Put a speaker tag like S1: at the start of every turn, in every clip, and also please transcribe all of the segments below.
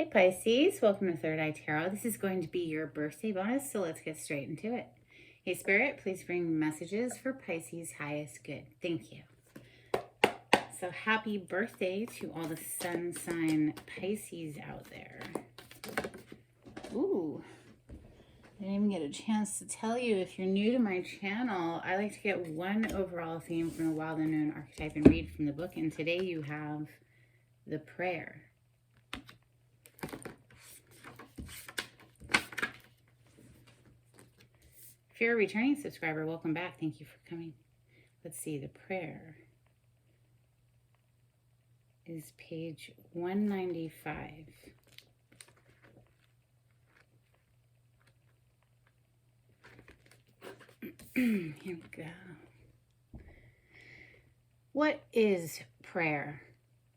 S1: Hi Pisces, welcome to Third Eye Tarot. This is going to be your birthday bonus, so let's get straight into it. Hey Spirit, please bring messages for Pisces' highest good. Thank you. So happy birthday to all the sun sign Pisces out there. Ooh, I didn't even get a chance to tell you, if you're new to my channel, I like to get one overall theme from the Wild Unknown archetype and read from the book. And today you have the prayer. If you're a returning subscriber, welcome back. Thank you for coming. Let's see, the prayer is page 195. Here we go. What is prayer?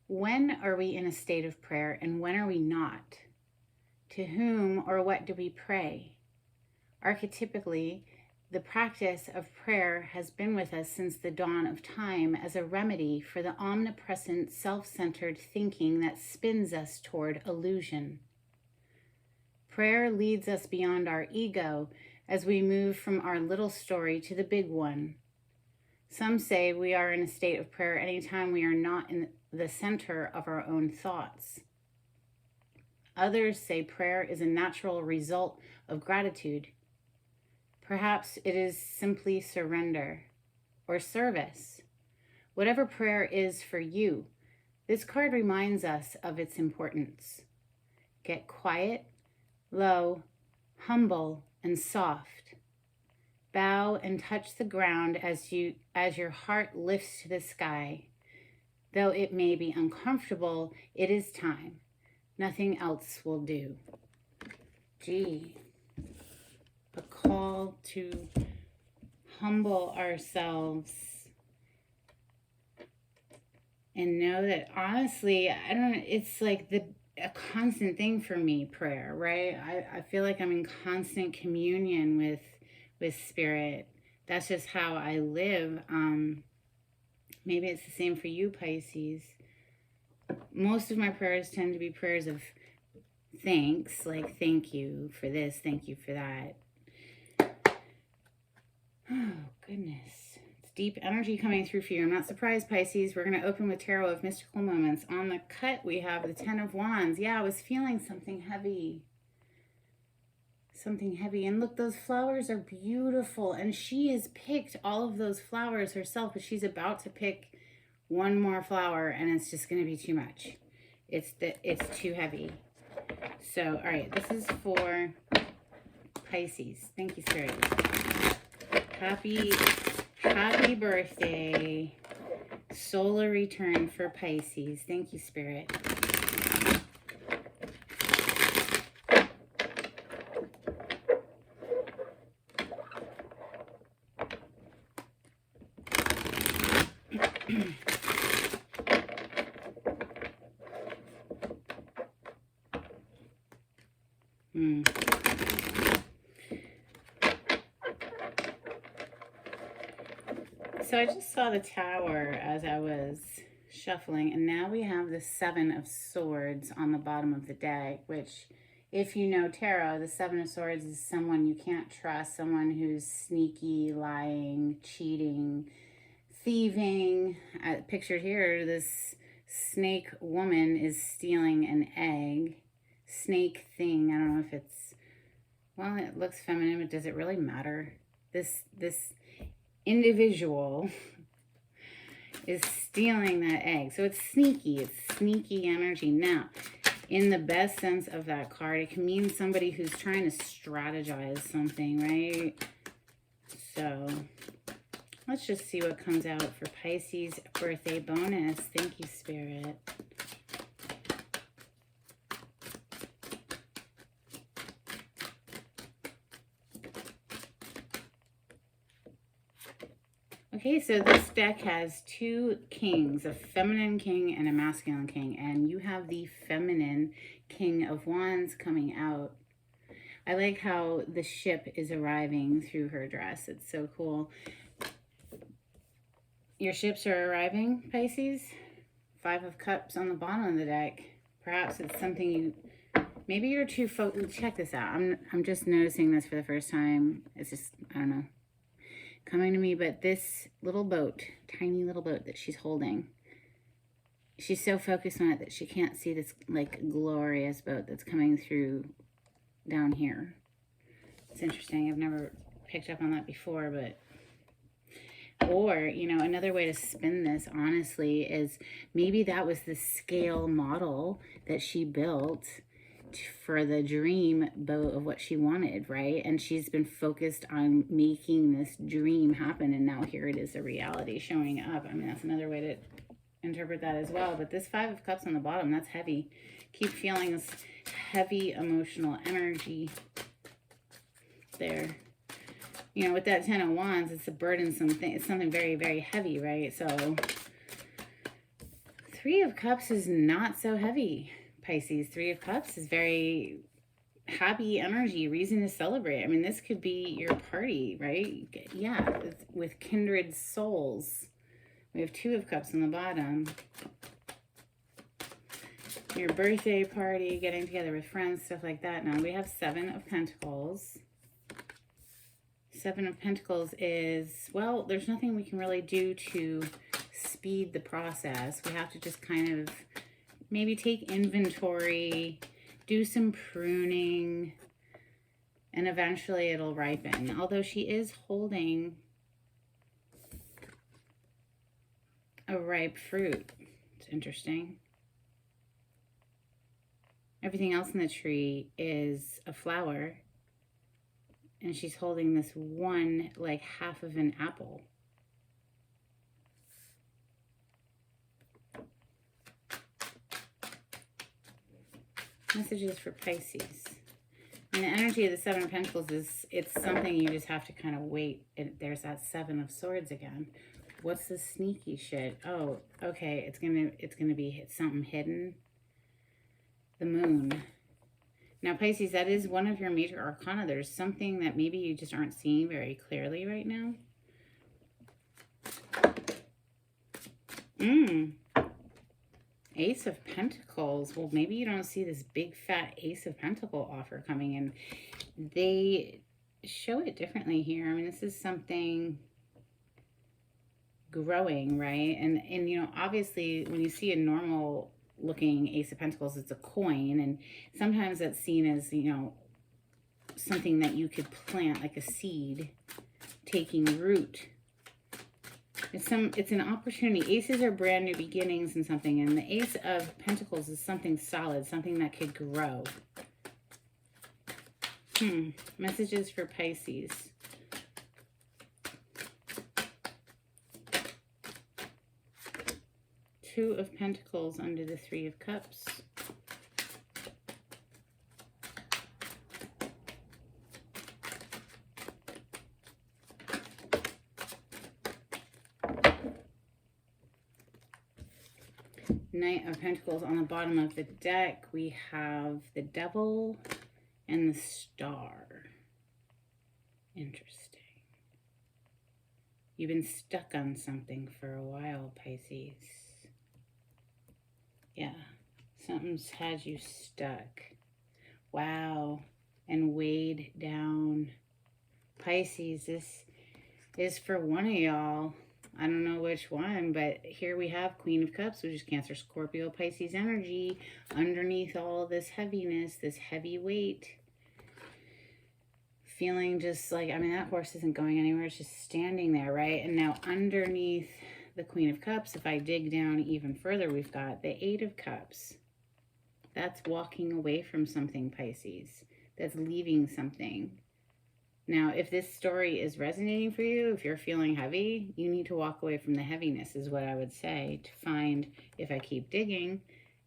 S1: When are we in a state of prayer and when are we not? To whom or what do we pray? Archetypically, the practice of prayer has been with us since the dawn of time as a remedy for the omnipresent, self-centered thinking that spins us toward illusion. Prayer leads us beyond our ego as we move from our little story to the big one. Some say we are in a state of prayer anytime we are not in the center of our own thoughts. Others say prayer is a natural result of gratitude. Perhaps it is simply surrender or service. Whatever prayer is for you, this card reminds us of its importance. Get quiet, low, humble, and soft. Bow and touch the ground as your heart lifts to the sky. Though it may be uncomfortable, it is time. Nothing else will do. Gee. A call to humble ourselves and know that honestly, it's like a constant thing for me, prayer, right? I feel like I'm in constant communion with spirit. That's just how I live. Maybe it's the same for you, Pisces. Most of my prayers tend to be prayers of thanks, like thank you for this, thank you for that. Oh, goodness. It's deep energy coming through for you. I'm not surprised, Pisces. We're going to open with Tarot of Mystical Moments. On the cut, we have the Ten of Wands. Yeah, I was feeling something heavy. Something heavy. And look, those flowers are beautiful. And she has picked all of those flowers herself, but she's about to pick one more flower, and it's just going to be too much. It's too heavy. So, all right, this is for Pisces. Thank you, Spirit. Happy birthday. Solar return for Pisces. Thank you, Spirit. So I just saw the Tower as I was shuffling, and now we have the Seven of Swords on the bottom of the deck, which, if you know tarot, the Seven of Swords is someone you can't trust, someone who's sneaky, lying, cheating, thieving. Pictured here, this snake woman is stealing an egg. Snake thing, I don't know if it's, well, it looks feminine, but does it really matter? This individual is stealing that egg. So it's sneaky energy. Now, in the best sense of that card, it can mean somebody who's trying to strategize something, right? So let's just see what comes out for Pisces birthday bonus. Thank you, Spirit. Okay, so this deck has two kings, a feminine king and a masculine king, and you have the feminine King of Wands coming out. I like how the ship is arriving through her dress. It's so cool. Your ships are arriving, Pisces. Five of Cups on the bottom of the deck. Perhaps it's something you Maybe you're too focused. Check this out. I'm just noticing this for the first time. It's just, I don't know, coming to me. But this little boat, tiny little boat that she's holding, she's so focused on it that she can't see this like glorious boat that's coming through down here. It's interesting. I've never picked up on that before, but, or, you know, another way to spin this, honestly, is maybe that was the scale model that she built for the dream boat of what she wanted, right? And she's been focused on making this dream happen, and now here it is, a reality showing up. I mean, that's another way to interpret that as well. But this Five of Cups on the bottom, that's heavy. Keep feeling this heavy emotional energy there. You know, with that Ten of Wands, it's a burdensome thing. It's something very, very heavy, right? So Three of Cups is not so heavy, Pisces. Three of Cups is very happy energy, reason to celebrate. I mean, this could be your party, right? Yeah, with kindred souls. We have Two of Cups on the bottom. Your birthday party, getting together with friends, stuff like that. Now we have Seven of Pentacles. Seven of Pentacles is, well, there's nothing we can really do to speed the process. We have to just kind of maybe take inventory, do some pruning, and eventually it'll ripen. Although she is holding a ripe fruit. It's interesting. Everything else in the tree is a flower. And she's holding this one, like half of an apple. Messages for Pisces. And the energy of the Seven of Pentacles is, it's something you just have to kind of wait. There's that Seven of Swords again. What's the sneaky shit? Oh, okay. It's gonna be something hidden. The Moon. Now, Pisces, that is one of your major arcana. There's something that maybe you just aren't seeing very clearly right now. Ace of Pentacles. Well, maybe you don't see this big fat Ace of Pentacle offer coming in. They show it differently here. I mean, this is something growing, right? And you know, obviously, when you see a normal looking Ace of Pentacles, it's a coin, and sometimes that's seen as, you know, something that you could plant, like a seed taking root. It's an opportunity. Aces are brand new beginnings in something, and the Ace of Pentacles is something solid, something that could grow. Messages for Pisces. Two of Pentacles under the Three of Cups. Knight of Pentacles on the bottom of the deck. We have the Devil and the Star. Interesting. You've been stuck on something for a while, Pisces. Yeah, something's had you stuck. Wow. And weighed down. Pisces, this is for one of y'all. I don't know which one, but here we have Queen of Cups, which is Cancer, Scorpio, Pisces energy. Underneath all this heaviness, this heavy weight. Feeling just like, I mean, that horse isn't going anywhere. It's just standing there, right? And now underneath the Queen of Cups, if I dig down even further, we've got the Eight of Cups. That's walking away from something, Pisces. That's leaving something. Now, if this story is resonating for you, if you're feeling heavy, you need to walk away from the heaviness, is what I would say, to find, if I keep digging,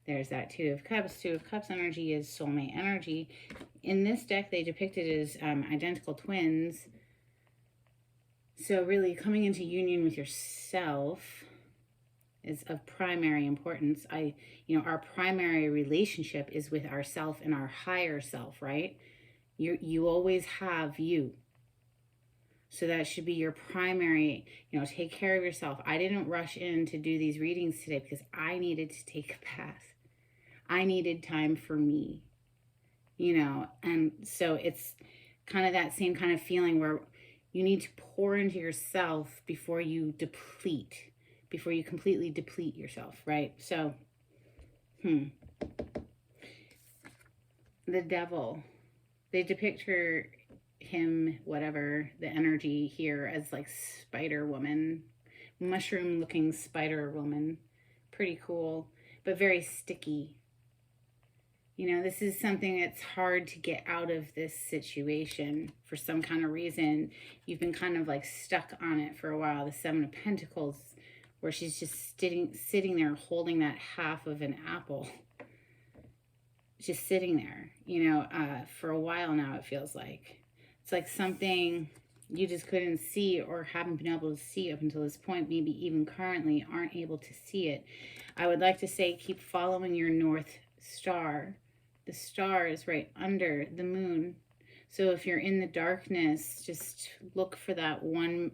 S1: there's that Two of Cups. Two of Cups energy is soulmate energy. In this deck, they depict it as identical twins. So really coming into union with yourself is of primary importance. Our primary relationship is with ourself and our higher self, right? You always have you. So that should be your primary, take care of yourself. I didn't rush in to do these readings today because I needed to take a bath. I needed time for me. you know, and so it's kind of that same kind of feeling where you need to pour into yourself before you deplete, before you completely deplete yourself, right? So, the devil, they depict him, whatever, the energy here as like Spider Woman, mushroom looking Spider Woman. Pretty cool, but very sticky. You know, this is something that's hard to get out of this situation for some kind of reason. You've been kind of like stuck on it for a while. The Seven of Pentacles, where she's just sitting there holding that half of an apple. Just sitting there, you know, for a while now, it feels like. It's like something you just couldn't see or haven't been able to see up until this point, maybe even currently aren't able to see it. I would like to say keep following your North Star. The star is right under the moon. So if you're in the darkness, just look for that one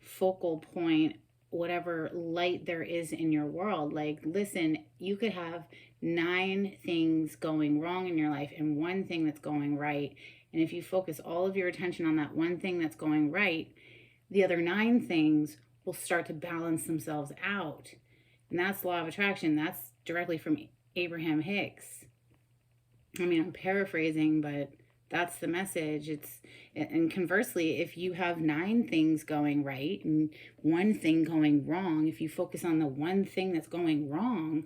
S1: focal point, whatever light there is in your world. Like, listen, you could have 9 things going wrong in your life and 1 thing that's going right. And if you focus all of your attention on that 1 thing that's going right, the other 9 things will start to balance themselves out. And that's law of attraction. That's directly from Abraham Hicks. I mean, I'm paraphrasing, but that's the message. And conversely, if you have 9 things going right and 1 thing going wrong, if you focus on the 1 thing that's going wrong,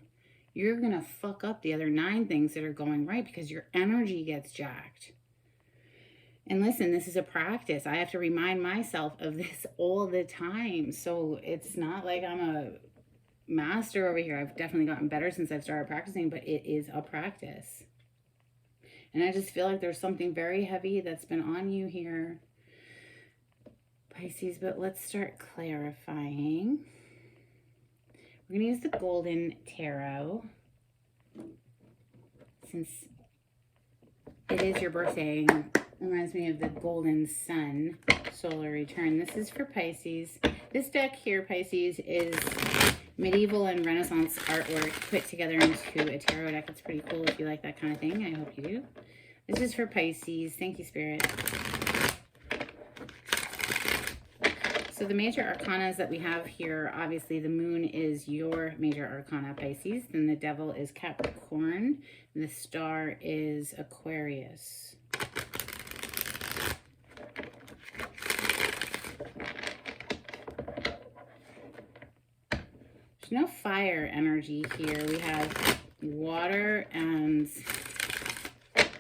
S1: you're going to fuck up the other 9 things that are going right because your energy gets jacked. And listen, this is a practice. I have to remind myself of this all the time. So it's not like I'm a master over here. I've definitely gotten better since I've started practicing, but it is a practice. And I just feel like there's something very heavy that's been on you here, Pisces. But let's start clarifying. We're going to use the Golden Tarot. Since it is your birthday, it reminds me of the Golden Sun solar return. This is for Pisces. This deck here, Pisces, is medieval and Renaissance artwork put together into a tarot deck. It's pretty cool if you like that kind of thing. I hope you do. This is for Pisces. Thank you, Spirit. So the major arcanas that we have here, obviously the moon is your major arcana, Pisces. Then the devil is Capricorn. And the star is Aquarius. There's no fire energy here. We have water and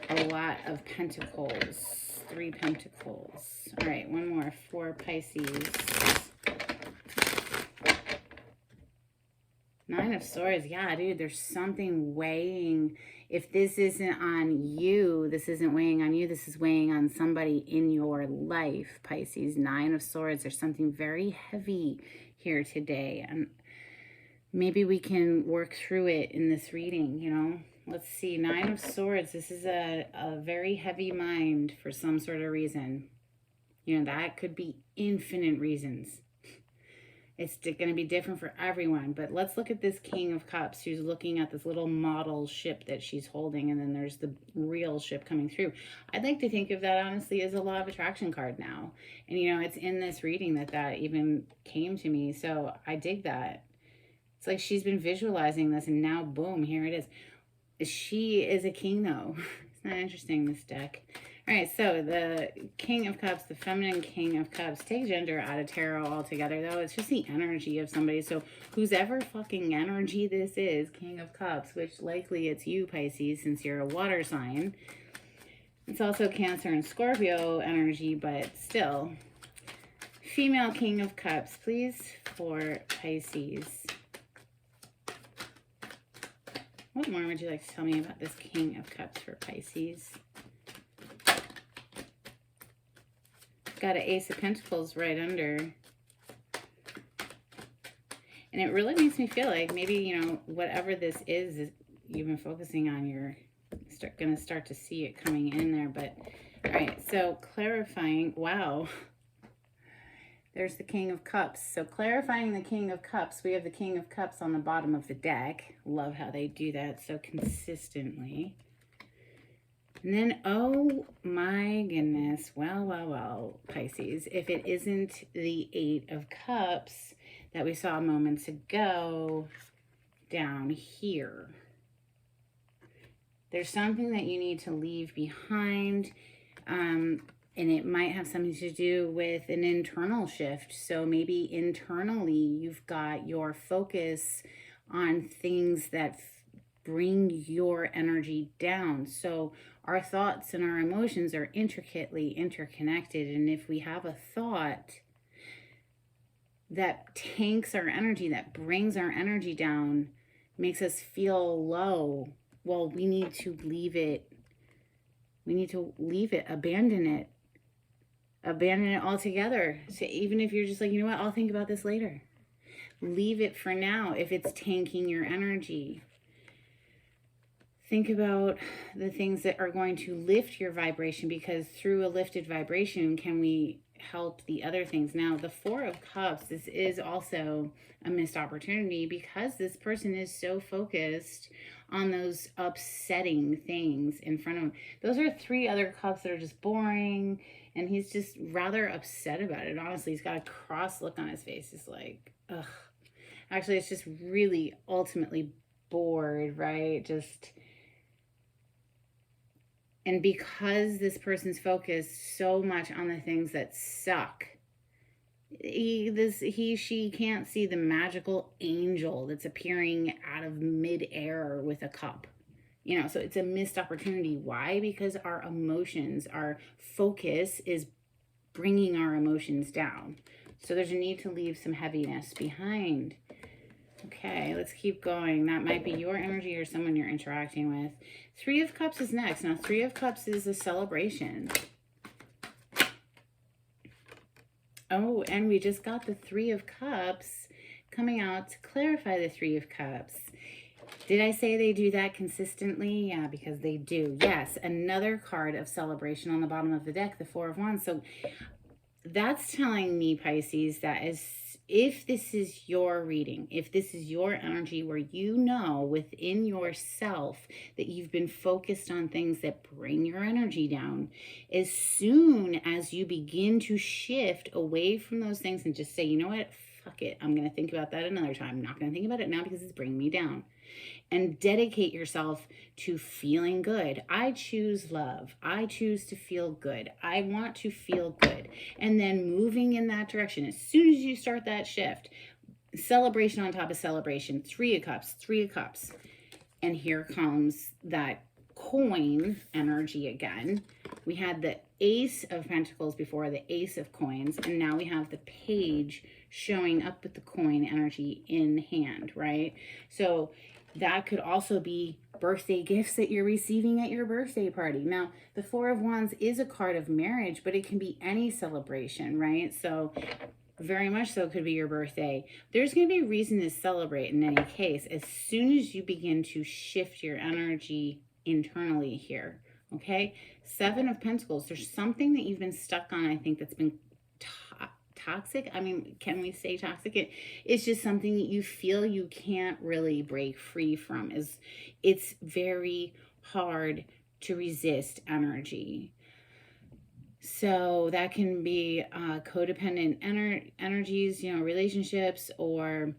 S1: a lot of pentacles. 3 pentacles. All right, one more for Pisces. 9 of Swords. Yeah, dude, there's something weighing. If this isn't on you, this isn't weighing on you. This is weighing on somebody in your life, Pisces. 9 of Swords. There's something very heavy here today. And maybe we can work through it in this reading, you know. Let's see. 9 of Swords. This is a very heavy mind for some sort of reason. You know, that could be infinite reasons. It's going to be different for everyone. But let's look at this King of Cups who's looking at this little model ship that she's holding. And then there's the real ship coming through. I'd like to think of that, honestly, as a law of attraction card now. And, you know, it's in this reading that even came to me. So I dig that. It's like she's been visualizing this and now, boom, here it is. She is a king, though. Isn't that interesting, this deck? All right, so the King of Cups, the feminine King of Cups. Take gender out of tarot altogether, though. It's just the energy of somebody. So whose ever fucking energy this is, King of Cups, which likely it's you, Pisces, since you're a water sign. It's also Cancer and Scorpio energy, but still. Female King of Cups, please, for Pisces. What more would you like to tell me about this King of Cups for Pisces? Got an Ace of Pentacles right under. And it really makes me feel like maybe, you know, whatever this is you've been focusing on, you're going to start to see it coming in there. But, all right, so clarifying. Wow. There's the King of Cups. So clarifying the King of Cups, we have the King of Cups on the bottom of the deck. Love how they do that so consistently. And then, oh my goodness, well, Pisces, if it isn't the Eight of Cups that we saw moments ago down here. There's something that you need to leave behind, and it might have something to do with an internal shift. So maybe internally you've got your focus on things that bring your energy down. So our thoughts and our emotions are intricately interconnected. And if we have a thought that tanks our energy, that brings our energy down, makes us feel low, well, we need to leave it. We need to leave it, abandon it altogether. So even if you're just like, you know what, I'll think about this later. Leave it for now if it's tanking your energy. Think about the things that are going to lift your vibration, because through a lifted vibration can we help the other things. Now, the Four of Cups, this is also a missed opportunity because this person is so focused on those upsetting things in front of him. Those are three other cups that are just boring, and he's just rather upset about it. Honestly, he's got a cross look on his face. It's like, ugh. Actually, it's just really ultimately bored, right? Just... And because this person's focused so much on the things that suck, she can't see the magical angel that's appearing out of midair with a cup. You know, so it's a missed opportunity. Why? Because our emotions, our focus is bringing our emotions down. So there's a need to leave some heaviness behind. Okay, let's keep going. That might be your energy or someone you're interacting with. Three of Cups is next. Now, Three of Cups is a celebration. Oh, and we just got the Three of Cups coming out to clarify the Three of Cups. Did I say they do that consistently? Yeah, because they do. Yes, another card of celebration on the bottom of the deck, the Four of Wands. So that's telling me, Pisces, that if this is your reading, if this is your energy where you know within yourself that you've been focused on things that bring your energy down, as soon as you begin to shift away from those things and just say, you know what, fuck it, I'm going to think about that another time. I'm not going to think about it now because it's bringing me down. And dedicate yourself to feeling good. I choose love. I choose to feel good. I want to feel good. And then moving in that direction. As soon as you start that shift, celebration on top of celebration. Three of Cups, Three of Cups. And here comes that coin energy again. We had the Ace of Pentacles before, the Ace of Coins, and now we have the Page showing up with the coin energy in hand, right? So that could also be birthday gifts that you're receiving at your birthday party. Now, the Four of Wands is a card of marriage, but it can be any celebration, right? So very much so could be your birthday. There's going to be a reason to celebrate in any case as soon as you begin to shift your energy internally here, okay? Seven of Pentacles. There's something that you've been stuck on, I think, that's been toxic. I mean, can we say toxic? It's just something that you feel you can't really break free from. It's very hard to resist energy. So that can be codependent energies, you know, relationships, or,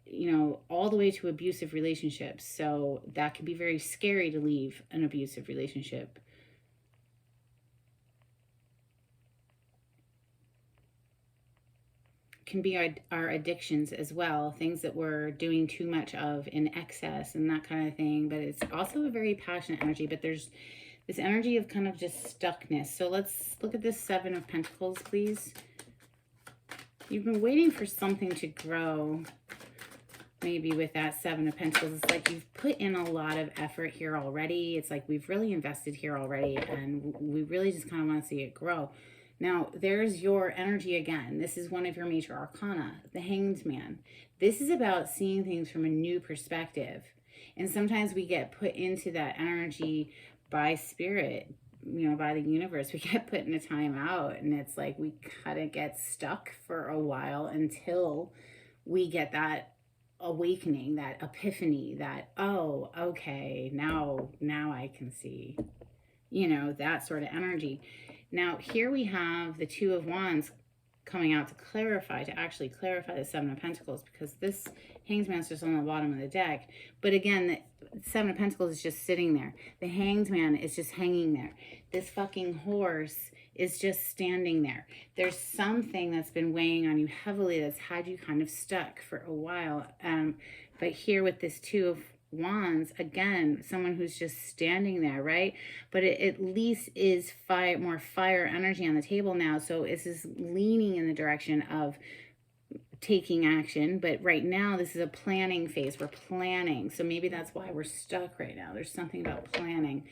S1: you know, all the way to abusive relationships. So that can be very scary to leave an abusive relationship. Can be our addictions as well, things that we're doing too much of in excess and that kind of thing. But it's also a very passionate energy, but there's this energy of kind of just stuckness. So let's look at this Seven of Pentacles, please. You've been waiting for something to grow, maybe with that Seven of Pentacles. It's like you've put in a lot of effort here already. It's like we've really invested here already, and we really just kind of want to see it grow. Now, there's your energy again. This is one of your major arcana, the Hanged Man. This is about seeing things from a new perspective. And sometimes we get put into that energy by spirit, you know, by the universe. We get put in a time out, and it's like we kind of get stuck for a while until we get that awakening, that epiphany, that, oh, okay, now I can see. you know, that sort of energy. Now, here we have the Two of Wands coming out to clarify, to actually clarify the Seven of Pentacles, because this Hanged Man's just on the bottom of the deck. But again, the Seven of Pentacles is just sitting there. The Hanged Man is just hanging there. This fucking horse is just standing there. There's something that's been weighing on you heavily that's had you kind of stuck for a while. But here with this Two of Wands, again, someone who's just standing there, right? But it at least is more fire energy on the table now. So this is leaning in the direction of taking action. But right now, this is a planning phase. We're planning. So maybe that's why we're stuck right now. There's something about planning.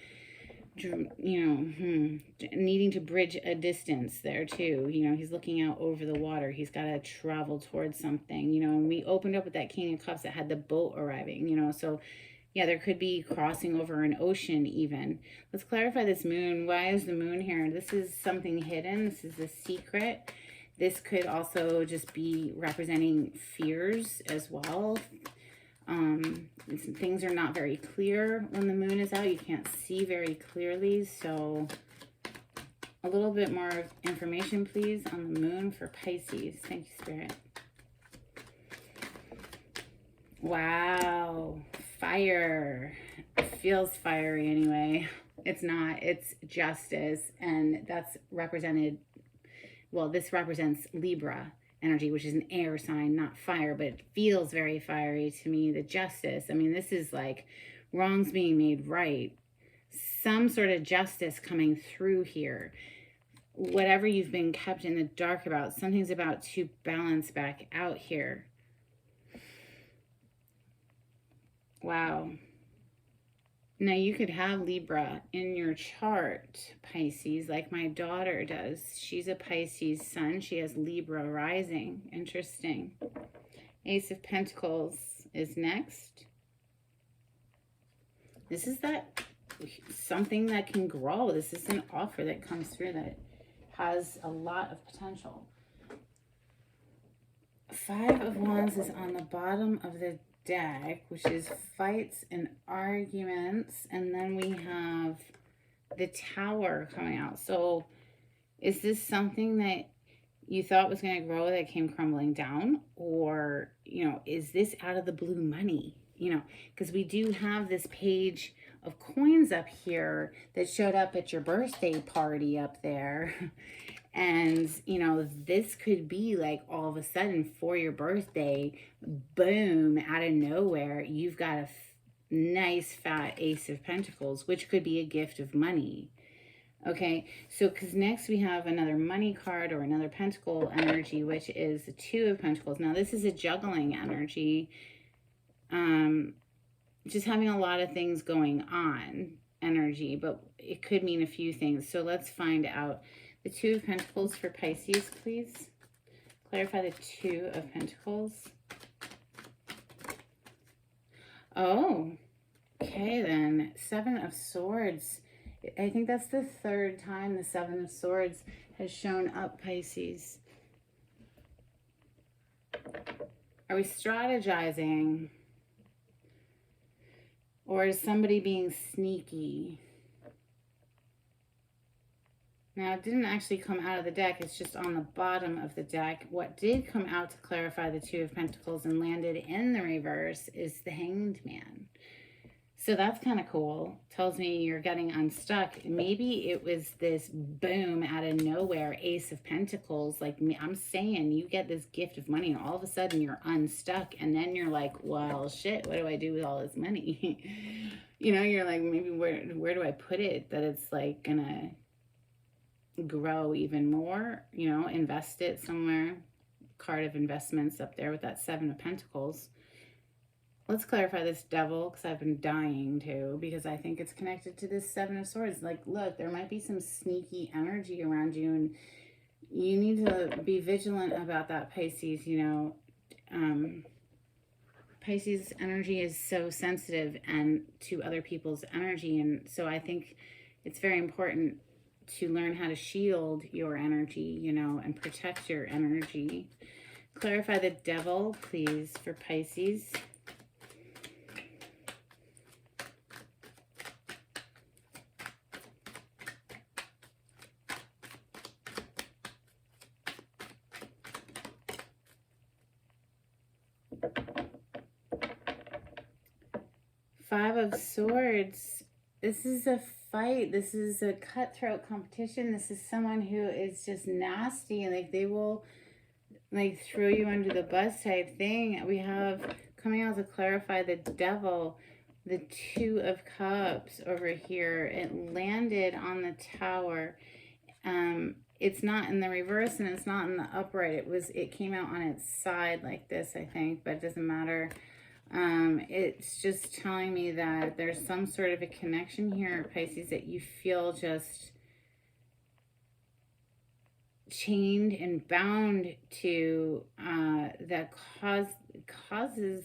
S1: You know, needing to bridge a distance there too. You know, he's looking out over the water. He's got to travel towards something, you know, and we opened up with that King of Cups that had the boat arriving, you know, so yeah, there could be crossing over an ocean even. Let's clarify this moon. Why is the moon here? This is something hidden. This is a secret. This could also just be representing fears as well. Things are not very clear when the moon is out. You can't see very clearly. So a little bit more information, please, on the moon for Pisces. Thank you, Spirit. Wow. Fire. It feels fiery anyway. It's not. It's justice. And that's represented. Well, this represents Libra energy, which is an air sign, not fire, but it feels very fiery to me. The justice, I mean, this is like wrongs being made right. Some sort of justice coming through here. Whatever you've been kept in the dark about, something's about to balance back out here. Wow. Now, you could have Libra in your chart, Pisces, like my daughter does. She's a Pisces sun. She has Libra rising. Interesting. Ace of Pentacles is next. This is that something that can grow. This is an offer that comes through that has a lot of potential. Five of Wands is on the bottom of the deck, which is fights and arguments, and then we have the Tower coming out. So is this something that you thought was going to grow that came crumbling down? Or, you know, is this out of the blue money? You know, because we do have this page of coins up here that showed up at your birthday party up there. And, you know, this could be like all of a sudden for your birthday, boom, out of nowhere, you've got a nice fat Ace of Pentacles, which could be a gift of money. Okay, so because next we have another money card or another pentacle energy, which is the Two of Pentacles. Now, this is a juggling energy. Just having a lot of things going on energy, but it could mean a few things. So let's find out. The Two of Pentacles for Pisces, please. Clarify the Two of Pentacles. Oh, okay then. Seven of Swords. I think that's the third time the Seven of Swords has shown up, Pisces. Are we strategizing? Or is somebody being sneaky? Now, it didn't actually come out of the deck. It's just on the bottom of the deck. What did come out to clarify the Two of Pentacles and landed in the reverse is the Hanged Man. So that's kind of cool. Tells me you're getting unstuck. Maybe it was this boom out of nowhere, Ace of Pentacles. Like I'm saying, you get this gift of money and all of a sudden you're unstuck. And then you're like, well, shit, what do I do with all this money? You know, you're like, maybe where do I put it that it's like gonna grow even more, you know, invest it somewhere. Card of investments up there with that Seven of Pentacles. Let's clarify this Devil, because I've been dying to, because I think it's connected to this Seven of Swords. Like, look, there might be some sneaky energy around you, and you need to be vigilant about that, Pisces. You know, Pisces energy is so sensitive and to other people's energy, and so I think it's very important to learn how to shield your energy, you know, and protect your energy. Clarify the Devil, please, for Pisces. Five of Swords. This is a fight. This is a cutthroat competition. This is someone who is just nasty. Like, they will, like, throw you under the bus type thing. We have, coming out to clarify, the Devil, the Two of Cups over here. It landed on the Tower. It's not in the reverse and it's not in the upright. It came out on its side like this, I think, but it doesn't matter. It's just telling me that there's some sort of a connection here, Pisces, that you feel just chained and bound to, that causes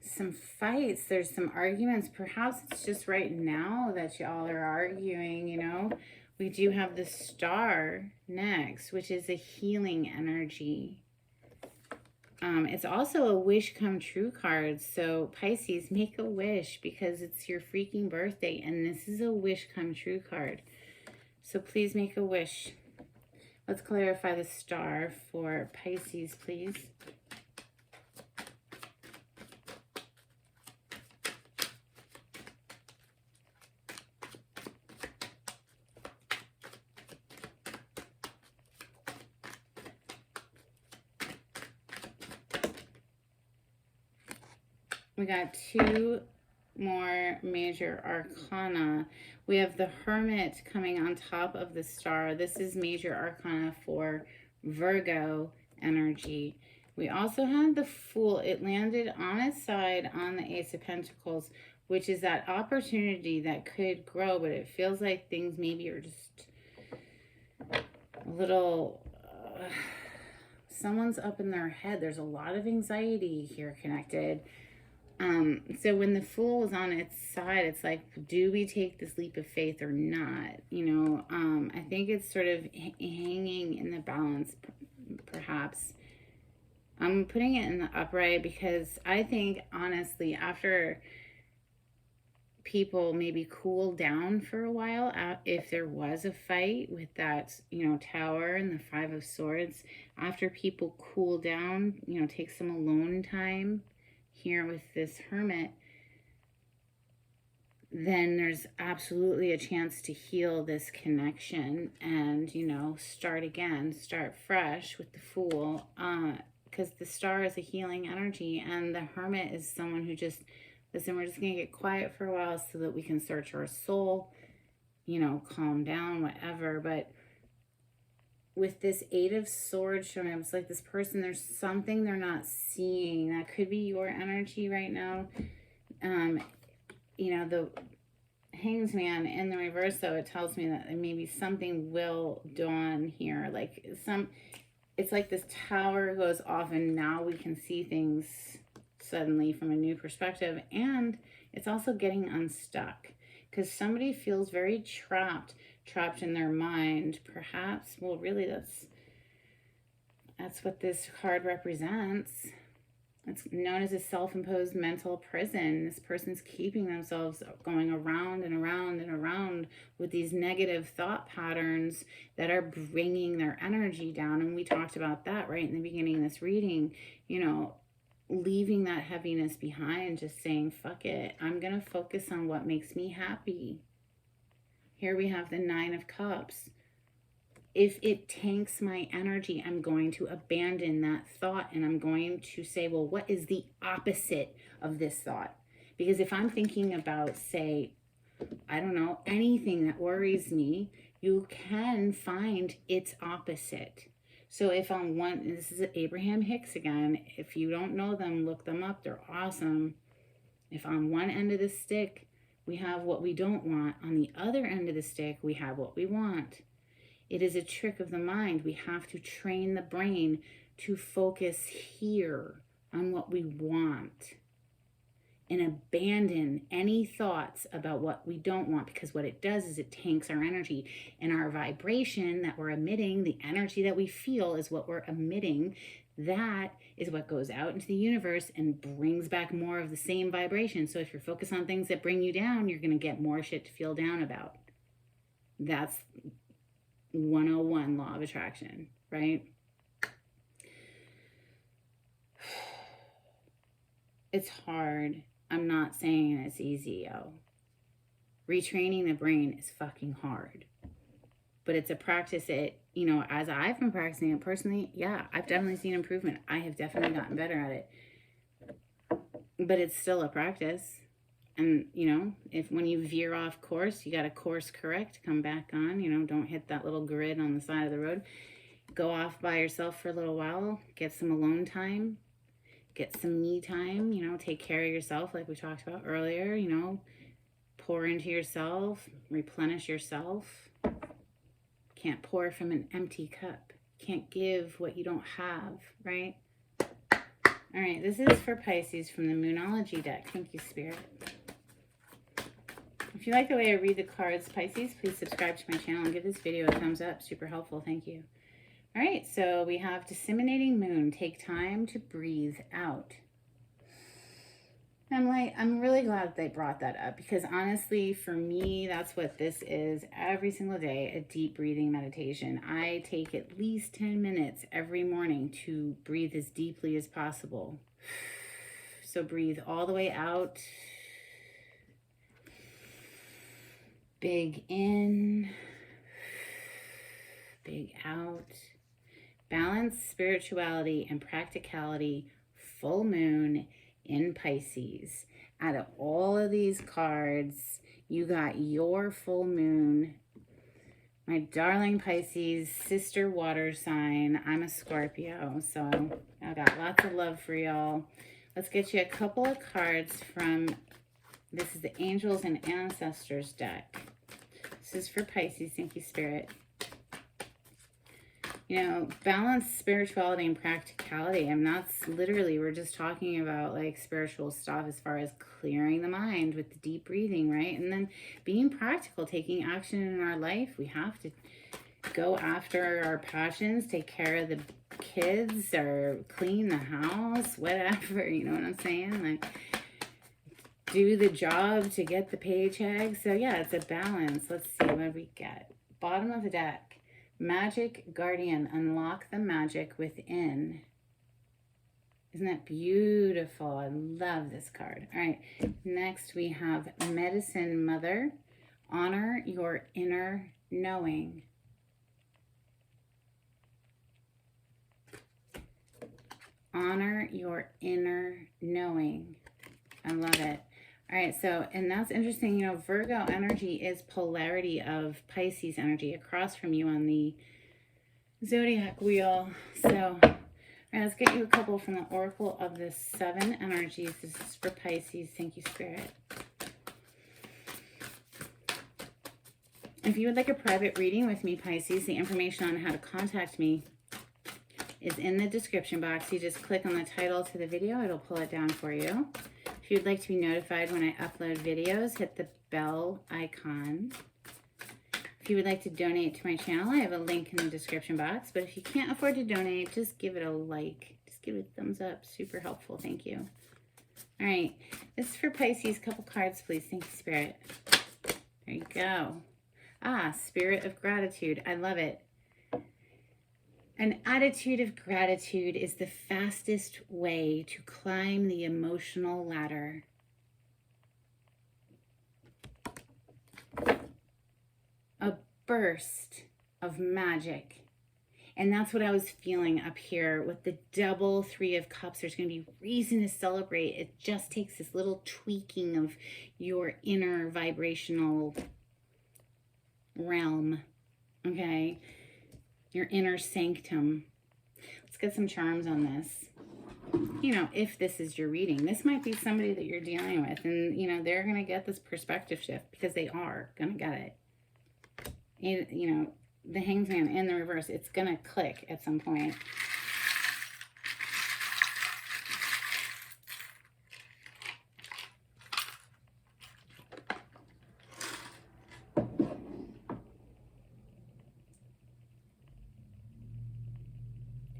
S1: some fights. There's some arguments. Perhaps it's just right now that y'all are arguing, you know. We do have the Star next, which is a healing energy. It's also a wish come true card. So Pisces, make a wish because it's your freaking birthday and this is a wish come true card. So please make a wish. Let's clarify the Star for Pisces, please. We got two more major arcana. We have the Hermit coming on top of the Star. This is major arcana for Virgo energy. We also have the Fool. It landed on its side on the Ace of Pentacles, which is that opportunity that could grow, but it feels like things maybe are just a little... someone's up in their head. There's a lot of anxiety here connected. So when the Fool was on its side, it's like, do we take this leap of faith or not? You know, I think it's sort of hanging in the balance, perhaps. I'm putting it in the upright because I think, honestly, after people maybe cool down for a while, if there was a fight with that, you know, Tower and the Five of Swords, after people cool down, you know, take some alone time here with this Hermit, then there's absolutely a chance to heal this connection and, you know, start again, start fresh with the Fool, because the Star is a healing energy and the Hermit is someone who just, listen, we're just gonna get quiet for a while so that we can search our soul, you know, calm down, whatever. But with this Eight of Swords showing up, it's like this person, there's something they're not seeing. That could be your energy right now. You know, the Hanged Man in the reverse, though, it tells me that maybe something will dawn here. Like it's like this Tower goes off and now we can see things suddenly from a new perspective. And it's also getting unstuck because somebody feels very trapped in their mind, perhaps. Well, really, that's what this card represents. It's known as a self-imposed mental prison. This person's keeping themselves going around and around and around with these negative thought patterns that are bringing their energy down. And we talked about that right in the beginning of this reading, you know, leaving that heaviness behind, just saying, fuck it, I'm gonna focus on what makes me happy. Here we have the Nine of Cups. If it tanks my energy, I'm going to abandon that thought and I'm going to say, well, what is the opposite of this thought? Because if I'm thinking about, say, I don't know, anything that worries me, you can find its opposite. So if I'm this is Abraham Hicks again. If you don't know them, look them up. They're awesome. If on one end of the stick, we have what we don't want. On the other end of the stick, we have what we want. It is a trick of the mind. We have to train the brain to focus here on what we want and abandon any thoughts about what we don't want, because what it does is it tanks our energy and our vibration that we're emitting. The energy that we feel is what we're emitting. That is what goes out into the universe and brings back more of the same vibration. So if you're focused on things that bring you down, you're going to get more shit to feel down about. That's 101 law of attraction, right? It's hard. I'm not saying it's easy, yo. Retraining the brain is fucking hard. But it's a practice that, you know, as I've been practicing it personally, yeah, I've definitely seen improvement. I have definitely gotten better at it. But it's still a practice. And, you know, if when you veer off course, you got to course correct, come back on, you know, don't hit that little grid on the side of the road. Go off by yourself for a little while, get some alone time, get some me time, you know, take care of yourself like we talked about earlier, you know, pour into yourself, replenish yourself. Can't pour from an empty cup. Can't give what you don't have, right? All right, this is for Pisces from the Moonology deck. Thank you, Spirit. If you like the way I read the cards, Pisces, please subscribe to my channel and give this video a thumbs up. Super helpful. Thank you. All right, so we have Disseminating Moon. Take time to breathe out. I'm really glad they brought that up, because honestly, for me, that's what this is every single day, a deep breathing meditation. I take at least 10 minutes every morning to breathe as deeply as possible. So breathe all the way out. Big in, big out. Balance, spirituality, and practicality. Full moon in Pisces. Out of all of these cards, you got your full moon. My darling Pisces, sister water sign. I'm a Scorpio, so I got lots of love for y'all. Let's get you a couple of cards from, this is the Angels and Ancestors deck. This is for Pisces. Thank you, Spirit. You know, balance, spirituality, and practicality. And that's literally, we're just talking about like spiritual stuff as far as clearing the mind with the deep breathing, right? And then being practical, taking action in our life. We have to go after our passions, take care of the kids, or clean the house, whatever, you know what I'm saying? Like, do the job to get the paycheck. So yeah, it's a balance. Let's see what we get. Bottom of the deck. Magic Guardian, unlock the magic within. Isn't that beautiful? I love this card. All right, next we have Medicine Mother, honor your inner knowing. Honor your inner knowing. I love it. All right, so, and that's interesting, you know, Virgo energy is polarity of Pisces energy across from you on the zodiac wheel. So, all right, let's get you a couple from the Oracle of the Seven Energies. This is for Pisces. Thank you, Spirit. If you would like a private reading with me, Pisces, the information on how to contact me is in the description box. You just click on the title to the video. It'll pull it down for you. If you'd like to be notified when I upload videos, hit the bell icon. If you would like to donate to my channel, I have a link in the description box. But if you can't afford to donate, just give it a like. Just give it a thumbs up. Super helpful. Thank you. All right. This is for Pisces. Couple cards, please. Thank you, Spirit. There you go. Ah, Spirit of Gratitude. I love it. An attitude of gratitude is the fastest way to climb the emotional ladder. A burst of magic. And that's what I was feeling up here with the double Three of Cups. There's going to be reason to celebrate. It just takes this little tweaking of your inner vibrational realm. Okay? Your inner sanctum. Let's get some charms on this. You know, if this is your reading, this might be somebody that you're dealing with, and you know, they're going to get this perspective shift, because they are going to get it. And, you know, the Hanged Man in the reverse, it's going to click at some point.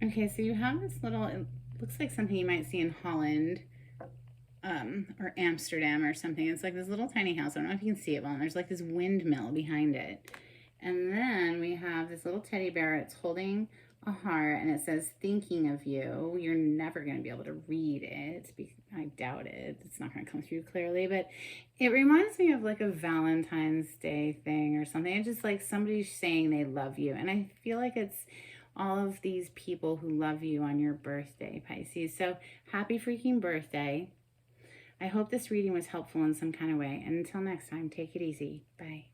S1: Okay, so you have this little, it looks like something you might see in Holland or Amsterdam or something. It's like this little tiny house. I don't know if you can see it well. And there's like this windmill behind it. And then we have this little teddy bear. It's holding a heart, and it says thinking of you. You're never going to be able to read it. I doubt it. It's not going to come through clearly, but it reminds me of like a Valentine's Day thing or something. It's just like somebody saying they love you. And I feel like it's all of these people who love you on your birthday, Pisces. So happy freaking birthday. I hope this reading was helpful in some kind of way. And until next time, take it easy. Bye.